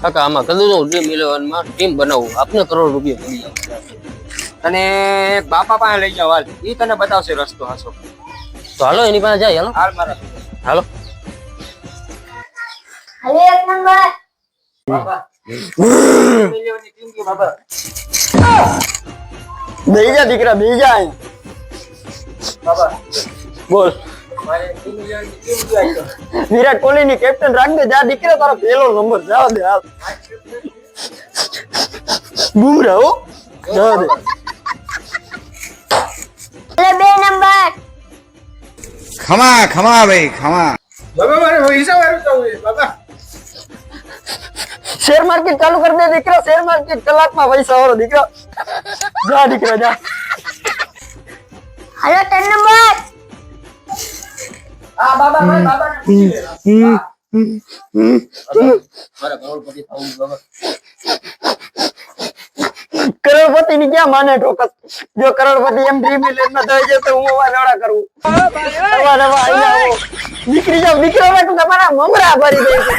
કાકા આમાં કદું ડ્રીમ 11 માં ટીમ બનાવવું આપને કરોડ રૂપિયા પડી જાય. તને બાપા પાસે લઈ જાવ હાલ, ઈ તને બતાવશે રસ્તો હાસો. તો હાલો એની પાસે જાય. હાલો હાલ મારા હાલો. હાલે એક નંબર. બાપા મિલિયનની ટીમ કે બાપા બેહી જા દીકરા, બેહી જા. બાપા બોલ. મારે 2 મિલિયનની ટીમ જોઈ છે. વિરાટ કોહલી ની કેપ્ટન રાખ દે. જા દીકરા, તારો પહેલો નંબર જવા દે. હાલ બુમરાહ હો, જવા દે. હાલે 2 નંબર. ખમા ખમા ભાઈ ખમા. બાબા મારે પૈસા વાળું થવું છે બાબા. શેર માર્કેટ ચાલુ કરી દે દીકરા. શેર માર્કેટ કલાકમાં પૈસા વાળો દીકરા. જા દીકરા જા. હાલો 3 નંબર. હા બાબા મારે બાબાને પૂછી લે. મારે કરોડપતિ થવું બાબા. કરોડપતિ ની ક્યાં માને ઠોકસ. જો કરોડપતિ એમ ડ્રીમ ઇલેવનમાં થઈ જાય તો હું લોડા કરું. નવા નવા આઈ જાઓ. નીકળી જાવ દીકરા, તમારા મમરા ભરી દે છે.